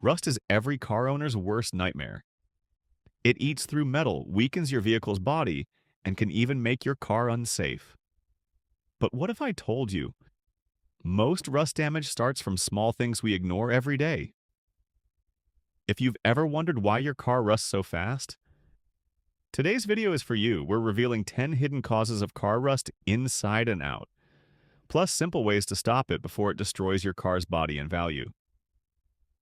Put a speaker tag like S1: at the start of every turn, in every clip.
S1: Rust is every car owner's worst nightmare. It eats through metal, weakens your vehicle's body, and can even make your car unsafe. But what if I told you most rust damage starts from small things we ignore every day? If you've ever wondered why your car rusts so fast, today's video is for you. We're revealing 10 hidden causes of car rust inside and out, plus simple ways to stop it before it destroys your car's body and value.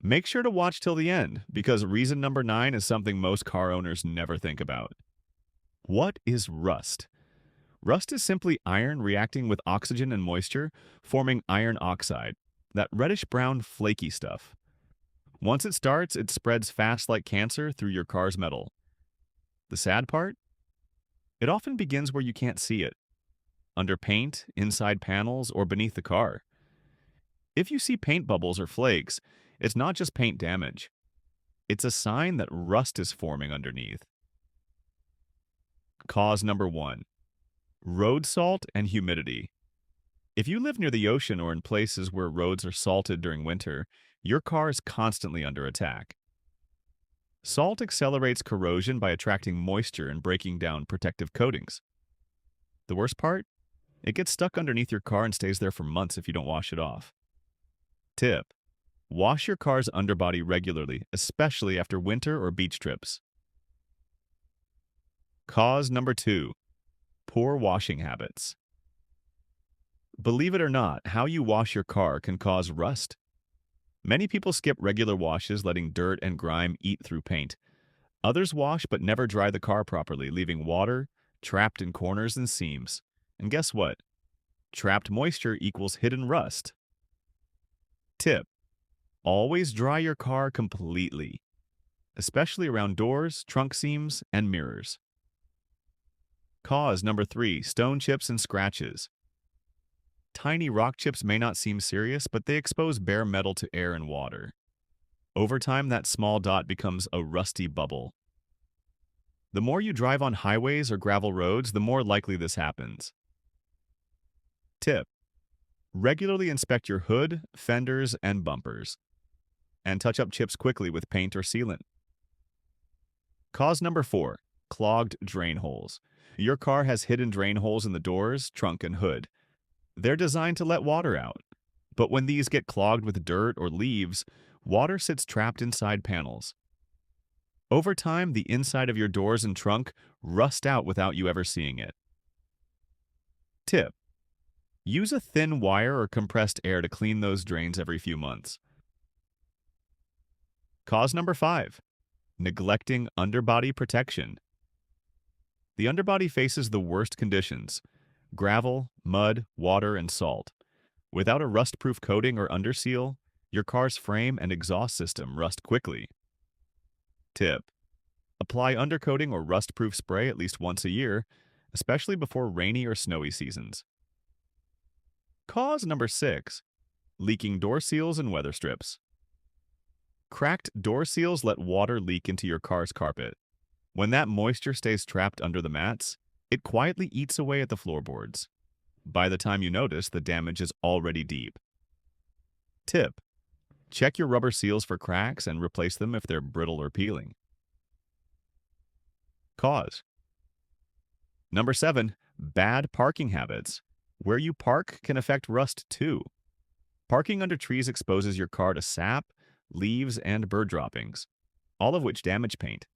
S1: Make sure to watch till the end, because reason number 9 is something most car owners never think about. What is rust? Rust is simply iron reacting with oxygen and moisture, forming iron oxide, that reddish-brown flaky stuff. Once it starts, it spreads fast like cancer through your car's metal. The sad part? It often begins where you can't see it, under paint, inside panels, or beneath the car. If you see paint bubbles or flakes, it's not just paint damage. It's a sign that rust is forming underneath. Cause number 1. Road salt and humidity. If you live near the ocean or in places where roads are salted during winter, your car is constantly under attack. Salt accelerates corrosion by attracting moisture and breaking down protective coatings. The worst part? It gets stuck underneath your car and stays there for months if you don't wash it off. Tip: wash your car's underbody regularly, especially after winter or beach trips. Cause number 2. Poor washing habits. Believe it or not, how you wash your car can cause rust. Many people skip regular washes, letting dirt and grime eat through paint. Others wash but never dry the car properly, leaving water trapped in corners and seams. And guess what? Trapped moisture equals hidden rust. Tip: always dry your car completely, especially around doors, trunk seams, and mirrors. Cause number 3. Stone chips and scratches. Tiny rock chips may not seem serious, but they expose bare metal to air and water. Over time, that small dot becomes a rusty bubble. The more you drive on highways or gravel roads, the more likely this happens. Tip: regularly inspect your hood, fenders, and bumpers, and touch up chips quickly with paint or sealant. Cause number 4. Clogged drain holes. Your car has hidden drain holes in the doors, trunk, and hood. They're designed to let water out. But when these get clogged with dirt or leaves, water sits trapped inside panels. Over time, the inside of your doors and trunk rust out without you ever seeing it. Tip: use a thin wire or compressed air to clean those drains every few months. Cause number 5. Neglecting underbody protection. The underbody faces the worst conditions: gravel, mud, water, and salt. Without a rust-proof coating or underseal, your car's frame and exhaust system rust quickly. Tip: apply undercoating or rust-proof spray at least once a year, especially before rainy or snowy seasons. Cause number 6. Leaking door seals and weather strips. Cracked door seals let water leak into your car's carpet. When that moisture stays trapped under the mats, it quietly eats away at the floorboards. By the time you notice, the damage is already deep. Tip: check your rubber seals for cracks and replace them if they're brittle or peeling. Cause number 7. Bad parking habits. Where you park can affect rust too. Parking under trees exposes your car to sap, leaves, and bird droppings, all of which damage paint.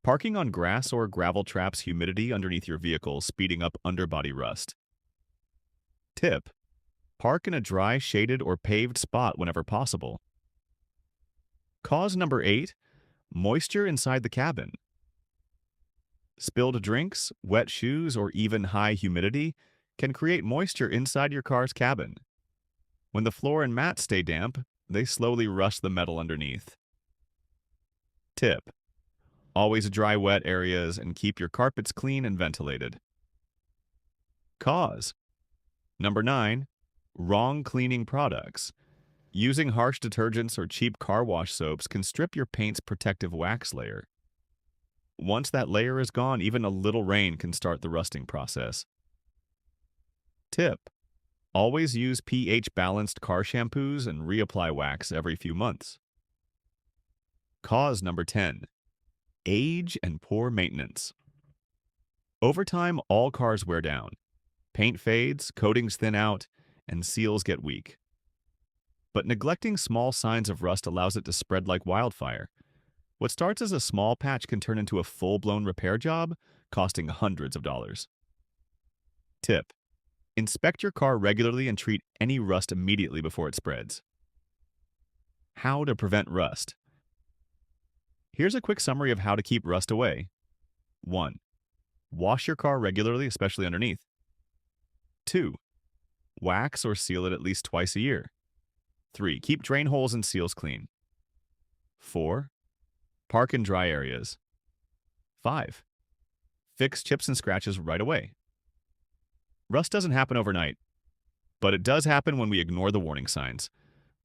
S1: Parking on grass or gravel traps humidity underneath your vehicle, speeding up underbody rust. Tip: park in a dry, shaded, or paved spot whenever possible. Cause number 8. Moisture inside the cabin. Spilled drinks, wet shoes, or even high humidity can create moisture inside your car's cabin. When the floor and mats stay damp, they slowly rust the metal underneath. Tip: always dry wet areas and keep your carpets clean and ventilated. Cause number 9. Wrong cleaning products. Using harsh detergents or cheap car wash soaps can strip your paint's protective wax layer. Once that layer is gone, even a little rain can start the rusting process. Tip: always use pH-balanced car shampoos and reapply wax every few months. Cause number 10. Age and poor maintenance. Over time, all cars wear down. Paint fades, coatings thin out, and seals get weak. But neglecting small signs of rust allows it to spread like wildfire. What starts as a small patch can turn into a full-blown repair job, costing hundreds of dollars. Tip: inspect your car regularly and treat any rust immediately before it spreads. How to prevent rust. Here's a quick summary of how to keep rust away. 1. Wash your car regularly, especially underneath. 2. Wax or seal it at least twice a year. 3. Keep drain holes and seals clean. 4. Park in dry areas. 5. Fix chips and scratches right away. Rust doesn't happen overnight, but it does happen when we ignore the warning signs.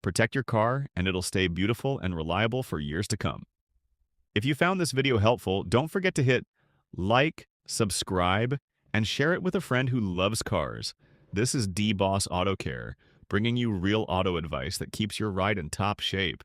S1: Protect your car, and it'll stay beautiful and reliable for years to come. If you found this video helpful, don't forget to hit like, subscribe, and share it with a friend who loves cars. This is D-Boss Auto Care, bringing you real auto advice that keeps your ride in top shape.